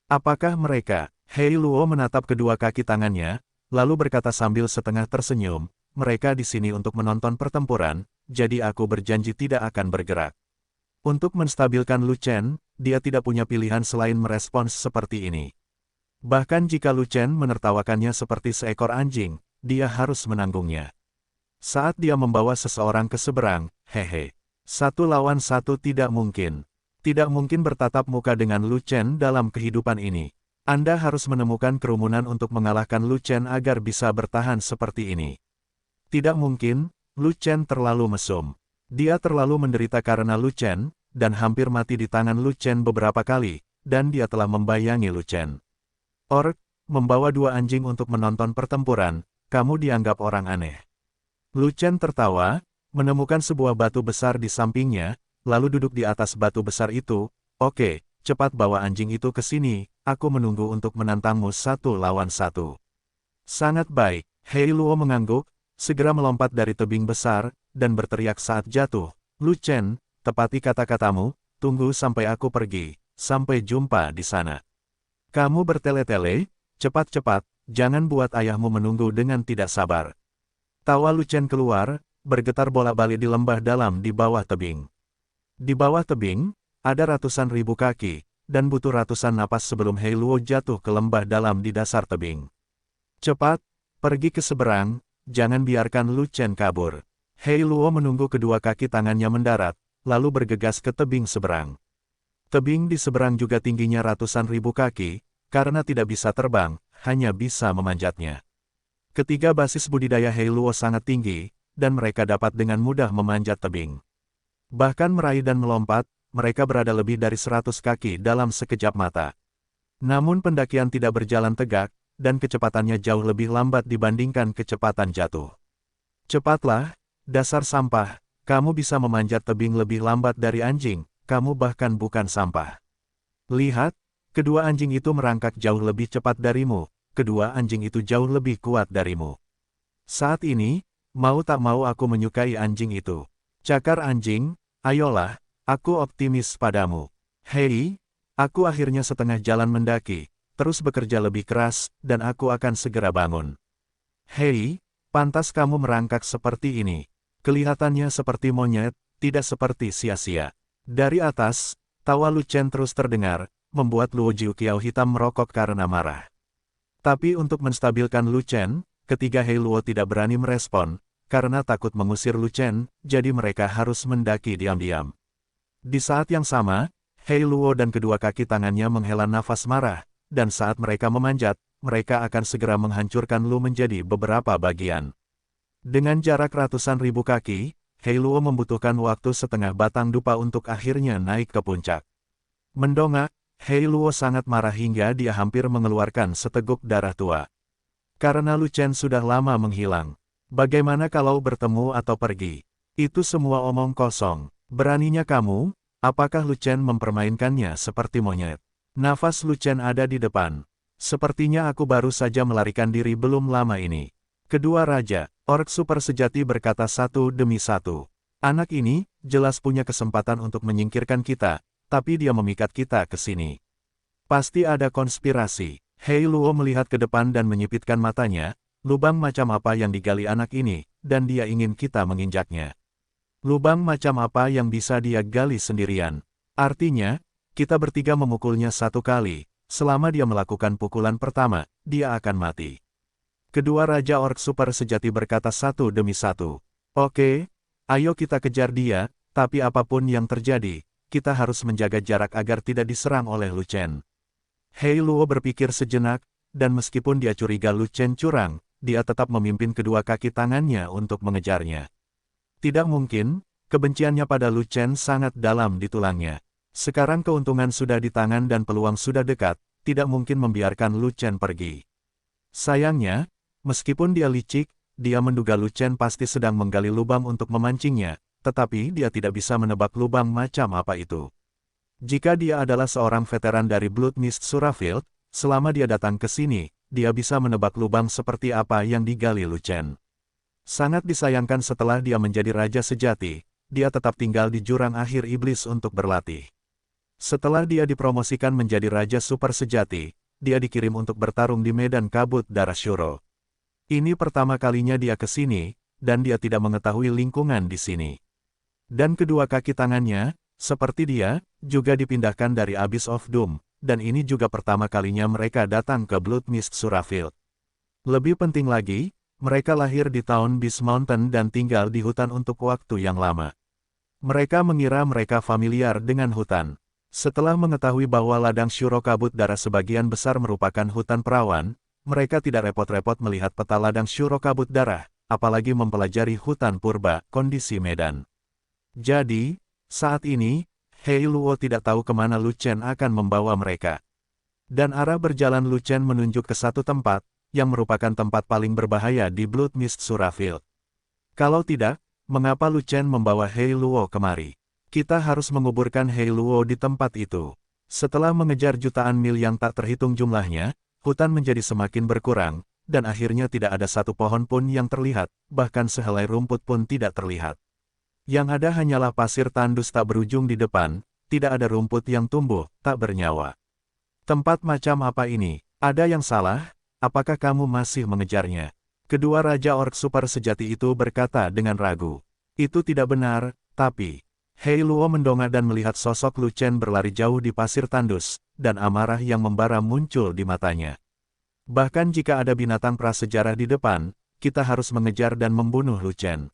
Apakah mereka? Hei Luo menatap kedua kaki tangannya, lalu berkata sambil setengah tersenyum, mereka di sini untuk menonton pertempuran, jadi aku berjanji tidak akan bergerak. Untuk menstabilkan Lu Chen, dia tidak punya pilihan selain merespons seperti ini. Bahkan jika Lu Chen menertawakannya seperti seekor anjing, dia harus menanggungnya. Saat dia membawa seseorang ke seberang, hehe. 1 lawan 1 tidak mungkin. Tidak mungkin bertatap muka dengan Lu Chen dalam kehidupan ini. Anda harus menemukan kerumunan untuk mengalahkan Lu Chen agar bisa bertahan seperti ini. Tidak mungkin, Lu Chen terlalu mesum. Dia terlalu menderita karena Lu Chen, dan hampir mati di tangan Lu Chen beberapa kali, dan dia telah membayangi Lu Chen. Orc, membawa 2 anjing untuk menonton pertempuran, kamu dianggap orang aneh. Lu Chen tertawa, menemukan sebuah batu besar di sampingnya, lalu duduk di atas batu besar itu. Oke, cepat bawa anjing itu ke sini, aku menunggu untuk menantangmu 1 lawan 1. Sangat baik, Hei Luo mengangguk, segera melompat dari tebing besar, dan berteriak saat jatuh. Lu Chen, tepati kata-katamu, tunggu sampai aku pergi, sampai jumpa di sana. Kamu bertele-tele, cepat-cepat, jangan buat ayahmu menunggu dengan tidak sabar. Tawa Lu Chen keluar, bergetar bola-balik di lembah dalam di bawah tebing. Di bawah tebing, ada ratusan ribu kaki, dan butuh ratusan napas sebelum Hei Luo jatuh ke lembah dalam di dasar tebing. Cepat, pergi ke seberang, jangan biarkan Lu Chen kabur. Hei Luo menunggu kedua kaki tangannya mendarat, lalu bergegas ke tebing seberang. Tebing di seberang juga tingginya ratusan ribu kaki, karena tidak bisa terbang, hanya bisa memanjatnya. Ketiga basis budidaya Hei Luo sangat tinggi, dan mereka dapat dengan mudah memanjat tebing. Bahkan meraih dan melompat, mereka berada lebih dari 100 kaki dalam sekejap mata. Namun pendakian tidak berjalan tegak, dan kecepatannya jauh lebih lambat dibandingkan kecepatan jatuh. Cepatlah, dasar sampah, kamu bisa memanjat tebing lebih lambat dari anjing, kamu bahkan bukan sampah. Lihat, kedua anjing itu merangkak jauh lebih cepat darimu, kedua anjing itu jauh lebih kuat darimu. Saat ini, mau tak mau aku menyukai anjing itu. Cakar anjing, ayolah, aku optimis padamu. Hei, aku akhirnya setengah jalan mendaki, terus bekerja lebih keras, dan aku akan segera bangun. Hei, pantas kamu merangkak seperti ini. Kelihatannya seperti monyet, tidak seperti sia-sia. Dari atas, tawa Lu Chen terus terdengar, membuat Luo Jiuqiao hitam merokok karena marah. Tapi untuk menstabilkan Lu Chen, ketiga Hei Luo tidak berani merespon, karena takut mengusir Lu Chen, jadi mereka harus mendaki diam-diam. Di saat yang sama, Hei Luo dan kedua kaki tangannya menghela nafas marah, dan saat mereka memanjat, mereka akan segera menghancurkan Lu menjadi beberapa bagian. Dengan jarak ratusan ribu kaki, Hei Luo membutuhkan waktu setengah batang dupa untuk akhirnya naik ke puncak. Mendongak, Hei Luo sangat marah hingga dia hampir mengeluarkan seteguk darah tua. Karena Lu Chen sudah lama menghilang. Bagaimana kalau bertemu atau pergi? Itu semua omong kosong. Beraninya kamu, apakah Lu Chen mempermainkannya seperti monyet? Nafas Lu Chen ada di depan. Sepertinya aku baru saja melarikan diri belum lama ini. Kedua raja, orc super sejati berkata satu demi satu. Anak ini, jelas punya kesempatan untuk menyingkirkan kita, tapi dia memikat kita ke sini. Pasti ada konspirasi. Hei Luo melihat ke depan dan menyipitkan matanya, lubang macam apa yang digali anak ini, dan dia ingin kita menginjaknya. Lubang macam apa yang bisa dia gali sendirian. Artinya, kita bertiga memukulnya satu kali, selama dia melakukan pukulan pertama, dia akan mati. Kedua raja orc super sejati berkata satu demi satu. Oke, ayo kita kejar dia, tapi apapun yang terjadi, kita harus menjaga jarak agar tidak diserang oleh Lu Chen. Hei Luo berpikir sejenak, dan meskipun dia curiga Lu Chen curang, dia tetap memimpin kedua kaki tangannya untuk mengejarnya. Tidak mungkin, kebenciannya pada Lu Chen sangat dalam di tulangnya. Sekarang keuntungan sudah di tangan dan peluang sudah dekat, tidak mungkin membiarkan Lu Chen pergi. Sayangnya, meskipun dia licik, dia menduga Lu Chen pasti sedang menggali lubang untuk memancingnya, tetapi dia tidak bisa menebak lubang macam apa itu. Jika dia adalah seorang veteran dari Blood Mist Surafield, selama dia datang ke sini, dia bisa menebak lubang seperti apa yang digali Lu Chen. Sangat disayangkan setelah dia menjadi raja sejati, dia tetap tinggal di jurang akhir iblis untuk berlatih. Setelah dia dipromosikan menjadi raja super sejati, dia dikirim untuk bertarung di medan kabut darah Shuro. Ini pertama kalinya dia ke sini, dan dia tidak mengetahui lingkungan di sini. Dan kedua kaki tangannya, seperti dia, juga dipindahkan dari Abyss of Doom, dan ini juga pertama kalinya mereka datang ke Blood Mist Surafield. Lebih penting lagi, mereka lahir di Town Beast Mountain dan tinggal di hutan untuk waktu yang lama. Mereka mengira mereka familiar dengan hutan. Setelah mengetahui bahwa ladang Shuro kabut darah sebagian besar merupakan hutan perawan, mereka tidak repot-repot melihat peta ladang Shuro kabut darah, apalagi mempelajari hutan purba, kondisi medan. Jadi, saat ini, Hei Luo tidak tahu kemana Lu Chen akan membawa mereka. Dan arah berjalan Lu Chen menunjuk ke satu tempat, yang merupakan tempat paling berbahaya di Blood Mist Surafield. Kalau tidak, mengapa Lu Chen membawa Hei Luo kemari? Kita harus menguburkan Hei Luo di tempat itu. Setelah mengejar jutaan mil yang tak terhitung jumlahnya, hutan menjadi semakin berkurang, dan akhirnya tidak ada satu pohon pun yang terlihat, bahkan sehelai rumput pun tidak terlihat. Yang ada hanyalah pasir tandus tak berujung di depan, tidak ada rumput yang tumbuh, tak bernyawa. Tempat macam apa ini? Ada yang salah? Apakah kamu masih mengejarnya? Kedua raja orc super sejati itu berkata dengan ragu. Itu tidak benar, tapi... Hei Luo mendongak dan melihat sosok Lu Chen berlari jauh di pasir tandus, dan amarah yang membara muncul di matanya. Bahkan jika ada binatang prasejarah di depan, kita harus mengejar dan membunuh Lu Chen.